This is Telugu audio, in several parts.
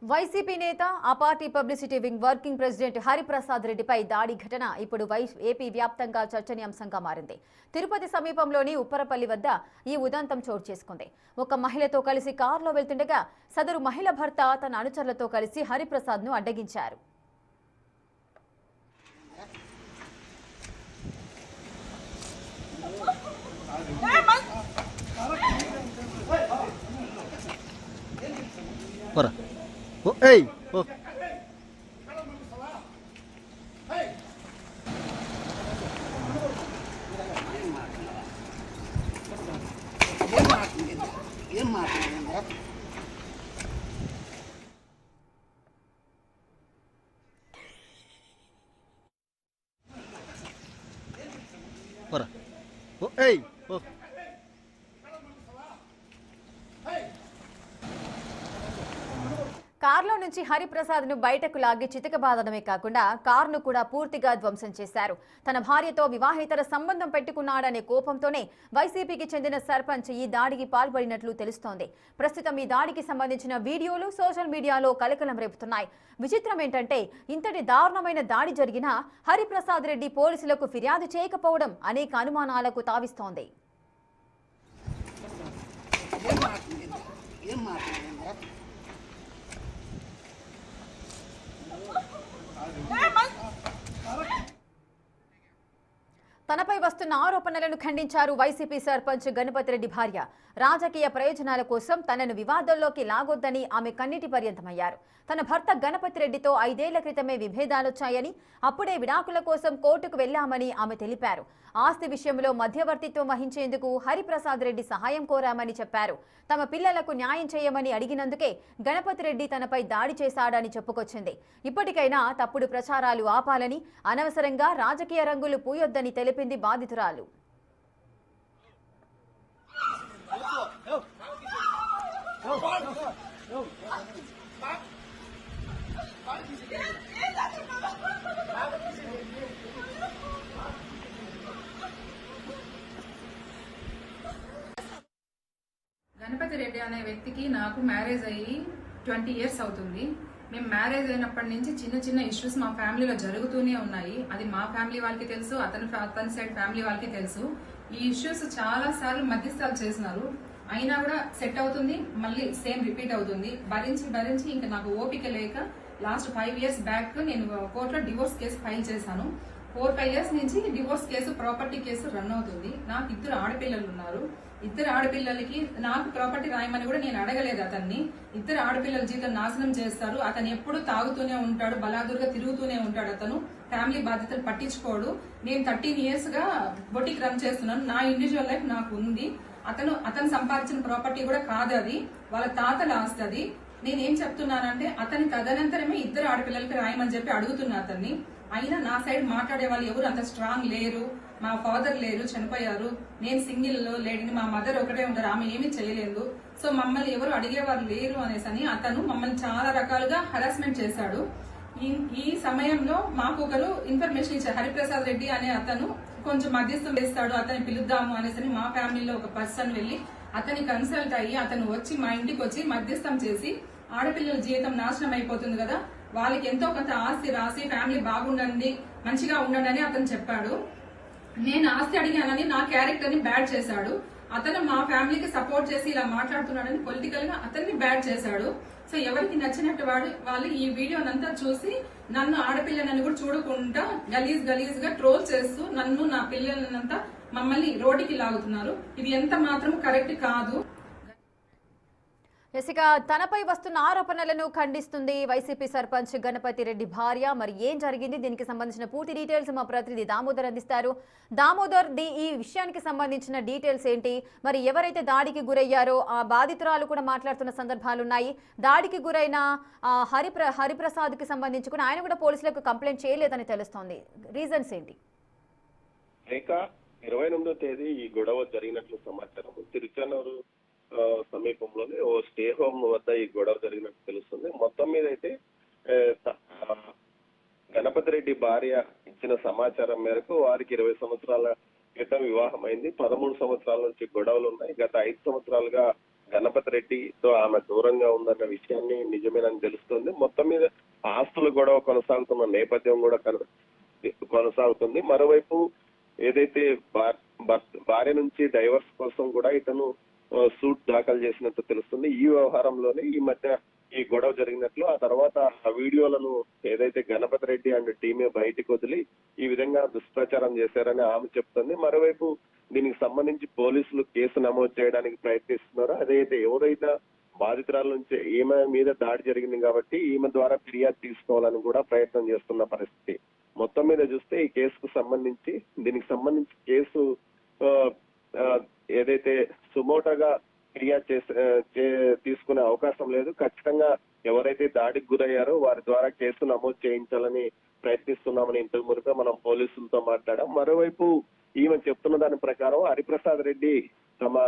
వైసీపీ నేత ఆ party publicity wing working president Hariprasad రెడ్డిపై దాడి ఘటన ఇప్పుడు ఏపీ వ్యాప్తంగా చర్చనీయాంశంగా మారింది. తిరుపతి సమీపంలోని ఉప్పరపల్లి వద్ద ఈ ఉదంతం చోటు చేసుకుంది. ఒక మహిళతో కలిసి కారులో వెళ్తుండగా సదరు మహిళ భర్త తన అనుచరులతో కలిసి హరిప్రసాద్ను అడ్డగించారు. Hey! Hey! కారులో నుంచి హరిప్రసాద్ను బయటకు లాగి చితకబాదడమే కాకుండా కారును కూడా పూర్తిగా ధ్వంసం చేశారు. తన భార్యతో వివాహేతర సంబంధం పెట్టుకున్నాడనే కోపంతోనే వైసీపీకి చెందిన సర్పంచ్ ఈ దాడికి పాల్పడినట్లు తెలుస్తోంది. ప్రస్తుతం ఈ దాడికి సంబంధించిన వీడియోలు సోషల్ మీడియాలో కలకలం రేపుతున్నాయి. విచిత్రం ఏంటంటే ఇంతటి దారుణమైన దాడి జరిగినా హరిప్రసాద్ రెడ్డి పోలీసులకు ఫిర్యాదు చేయకపోవడం అనేక అనుమానాలకు తావిస్తోంది. తనపై వస్తున్న ఆరోపణలను ఖండించారు వైసీపీ సర్పంచ్ గణపతిరెడ్డి భార్య. రాజకీయ ప్రయోజనాల కోసం తనను వివాదంలోకి లాగొద్దని ఆమె కన్నీటి పర్యంతమయ్యారు. తన భర్త గణపతిరెడ్డితో 5 ఏళ్ల క్రితమే విభేదాలొచ్చాయని, అప్పుడే విడాకుల కోసం కోర్టుకు వెళ్లామని ఆమె తెలిపారు. ఆస్తి విషయంలో మధ్యవర్తిత్వం వహించేందుకు హరిప్రసాద్ రెడ్డి సహాయం కోరామని చెప్పారు. తమ పిల్లలకు న్యాయం చేయమని అడిగినందుకే గణపతిరెడ్డి తనపై దాడి చేశాడని చెప్పుకొచ్చింది. ఇప్పటికైనా తప్పుడు ప్రచారాలు ఆపాలని, అనవసరంగా రాజకీయ రంగులు పూయొద్దని తెలిపింది బాధితురాలు. గణపతి రెడ్డి అనే వ్యక్తికి నాకు మ్యారేజ్ అయ్యి 20 ఇయర్స్ అవుతుంది. మేము మ్యారేజ్ అయినప్పటి నుంచి చిన్న చిన్న ఇష్యూస్ మా ఫ్యామిలీలో జరుగుతూనే ఉన్నాయి. అది మా ఫ్యామిలీ వాళ్ళకి తెలుసు, అతని సైడ్ ఫ్యామిలీ వాళ్ళకి తెలుసు. ఈ ఇష్యూస్ చాలా సార్లు మధ్యస్థాలు చేసినారు, అయినా కూడా సెట్ అవుతుంది, మళ్ళీ సేమ్ రిపీట్ అవుతుంది. భరించి ఇంకా నాకు ఓపిక లేక లాస్ట్ 5 ఇయర్స్ బ్యాక్ నేను కోర్టులో డివోర్స్ కేసు ఫైల్ చేశాను. 4-5 ఇయర్స్ నుంచి divorce case, property case run అవుతుంది. నాకు 2 ఆడపిల్లలు ఉన్నారు. 2 ఆడపిల్లలకి నాకు ప్రాపర్టీ రాయమని కూడా నేను అడగలేదు అతన్ని. 2 ఆడపిల్లల జీవితం నాశనం చేస్తారు. అతను ఎప్పుడు తాగుతూనే ఉంటాడు, బలాదురుగా తిరుగుతూనే ఉంటాడు. అతను ఫ్యామిలీ బాధ్యతలు పట్టించుకోడు. నేను 13 ఇయర్స్ గా బొటిక్ రన్ చేస్తున్నాను. నా ఇండివిజువల్ లైఫ్ నాకు ఉంది. అతను సంపాదించిన ప్రాపర్టీ కూడా కాదు, అది వాళ్ళ తాతల ఆస్తి. అది నేనేం చెప్తున్నానంటే అతని తదనంతరమే 2 ఆడపిల్లలకి రాయమని చెప్పి అడుగుతున్నా అతన్ని. అయినా నా సైడ్ మాట్లాడే వాళ్ళు ఎవరు అంత స్ట్రాంగ్ లేరు. మా ఫాదర్ లేరు, చనిపోయారు. నేను సింగిల్ లేడీని, మా మదర్ ఒకటే ఉంటారు, ఆమె ఏమీ చేయలేదు. సో మమ్మల్ని ఎవరు అడిగేవారు లేరు అనేసి అతను మమ్మల్ని చాలా రకాలుగా హరాస్మెంట్ చేశాడు. ఈ సమయంలో మాకు ఒకరు ఇన్ఫర్మేషన్ ఇచ్చారు, హరిప్రసాద్ రెడ్డి అనే అతను కొంచెం మధ్యస్థం వేస్తాడు, అతన్ని పిలుద్దాము అనేసి మా ఫ్యామిలీలో ఒక పర్సన్ వెళ్లి అతని కన్సల్ట్ అయ్యి అతను వచ్చి మా ఇంటికి వచ్చి మధ్యస్థం చేసి ఆడపిల్లల జీవితం నాశనం అయిపోతుంది కదా, వాళ్ళకి ఎంతో కొంత ఆస్తి రాసి ఫ్యామిలీ బాగుండండి, మంచిగా ఉండండి అని అతను చెప్పాడు. నేను ఆస్తి అడిగానని నా క్యారెక్టర్ ని బ్యాడ్ చేశాడు. అతను మా ఫ్యామిలీకి సపోర్ట్ చేసి ఇలా మాట్లాడుతున్నాడని పొలిటికల్ గా అతన్ని బ్యాడ్ చేశాడు. సో ఎవరికి నచ్చినట్టు వాళ్ళు ఈ వీడియోనంతా చూసి నన్ను ఆడపిల్లనని కూడా చూడకుండా గలీజ్ గా ట్రోల్ చేస్తూ నన్ను, నా పిల్లలనంతా మమ్మల్ని రోడ్డుకి లాగుతున్నారు. ఇది ఎంత మాత్రం కరెక్ట్ కాదు. ఇక తనపై వస్తున్న ఆరోపణలను ఖండిస్తుంది వైసీపీ సర్పంచ్ గణపతి రెడ్డి భార్య. మరి ఏం జరిగింది, దీనికి సంబంధించిన పూర్తి డీటెయిల్స్ మా ప్రతినిధి దామోదర్ అందిస్తారు. దామోదర్, ఈ విషయానికి సంబంధించిన డీటెయిల్స్ ఏంటి? మరి ఎవరైతే దాడికి గురయ్యారో ఆ బాధితురాలు కూడా మాట్లాడుతున్న సందర్భాలున్నాయి. దాడికి గురైన హరిప్రసాద్ కి సంబంధించి కూడా ఆయన కూడా పోలీసులకు కంప్లైంట్ చేయలేదని తెలుస్తోంది. రీజన్స్ ఏంటి? 28వ తేదీ ఈ గొడవ జరిగినట్లు సమాచారం. తిరుచానూరు సమీపంలోనే ఓ స్టే హోమ్ వద్ద ఈ గొడవ జరిగినట్టు తెలుస్తుంది. మొత్తం మీద అయితే గణపతి రెడ్డి భార్య ఇచ్చిన సమాచారం మేరకు వారికి 20 సంవత్సరాల క్రితం వివాహం అయింది. 13 సంవత్సరాల నుంచి గొడవలు ఉన్నాయి. గత 5 సంవత్సరాలుగా గణపతి రెడ్డితో ఆమె దూరంగా ఉందన్న విషయాన్ని నిజమేనని తెలుస్తుంది. మొత్తం మీద ఆస్తులు గొడవ కొనసాగుతున్న నేపథ్యం కూడా కొనసాగుతుంది. మరోవైపు ఏదైతే భార్య నుంచి డైవర్స్ కోసం కూడా ఇతను సూట్ దాఖలు చేసినట్టు తెలుస్తుంది. ఈ వ్యవహారంలోనే ఈ మధ్య ఈ గొడవ జరిగినట్లు, ఆ తర్వాత ఆ వీడియోలను ఏదైతే గణపతి రెడ్డి అండ్ టీమే బయటకు వదిలి ఈ విధంగా దుష్ప్రచారం చేశారని ఆమె చెప్తుంది. మరోవైపు దీనికి సంబంధించి పోలీసులు కేసు నమోదు చేయడానికి ప్రయత్నిస్తున్నారు. అదైతే ఎవరైతే బాధితురాల నుంచి ఈమె మీద దాడి జరిగింది కాబట్టి ఈమె ద్వారా ఫిర్యాదు తీసుకోవాలని కూడా ప్రయత్నం చేస్తున్న పరిస్థితి. మొత్తం మీద చూస్తే ఈ కేసుకు సంబంధించి దీనికి సంబంధించి కేసు ఏదైతే సుమోటోగా ఫిర్యాదు తీసుకునే అవకాశం లేదు. ఖచ్చితంగా ఎవరైతే దాడికి గురయ్యారో వారి ద్వారా కేసు నమోదు చేయించాలని ప్రయత్నిస్తున్నామని ఇంతకు మునుపే మనం పోలీసులతో మాట్లాడాం. మరోవైపు ఈమె చెప్తున్న దాని ప్రకారం హరిప్రసాద్ రెడ్డి తమ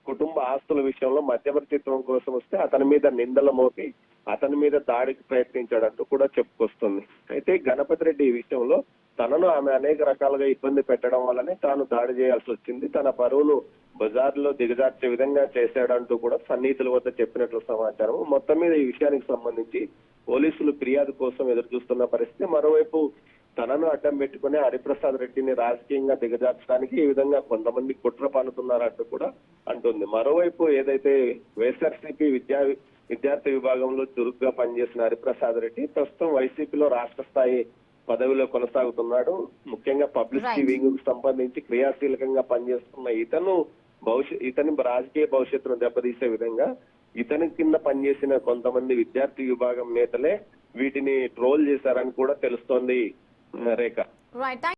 కుటుంబ ఆస్తుల విషయంలో మధ్యవర్తిత్వం కోసం వస్తే అతని మీద నిందల మోపి అతని మీద దాడికి ప్రయత్నించాడంటూ కూడా చెప్పుకొస్తుంది. అయితే గణపతి రెడ్డి ఈ విషయంలో తనను ఆమె అనేక రకాలుగా ఇబ్బంది పెట్టడం వల్లనే తాను దాడి చేయాల్సి వచ్చింది, తన పరువును బజార్లో దిగజార్చే విధంగా చేశాడంటూ కూడా సన్నిహితుల వద్ద చెప్పినట్లు సమాచారం. మొత్తం మీద ఈ విషయానికి సంబంధించి పోలీసులు ఫిర్యాదు కోసం ఎదురు చూస్తున్న పరిస్థితి. మరోవైపు తనను అడ్డం పెట్టుకుని హరిప్రసాద్ రెడ్డిని రాజకీయంగా దిగజార్చడానికి ఈ విధంగా కొంతమంది కుట్ర పన్నుతున్నారంటూ కూడా అంటుంది. మరోవైపు ఏదైతే వైఎస్ఆర్సీపీ విద్యార్థి విభాగంలో చురుగ్గా పనిచేసిన హరిప్రసాద్ రెడ్డి ప్రస్తుతం వైసీపీలో రాష్ట్ర స్థాయి పదవిలో కొనసాగుతున్నాడు. ముఖ్యంగా పబ్లిసిటీ వింగ్ కు సంబంధించి క్రియాశీలకంగా పనిచేస్తున్న ఇతని రాజకీయ భవిష్యత్తును దెబ్బతీసే విధంగా ఇతని కింద పనిచేసిన కొంతమంది విద్యార్థి విభాగం నేతలే వీటిని ట్రోల్ చేశారని కూడా తెలుస్తోంది రేఖ.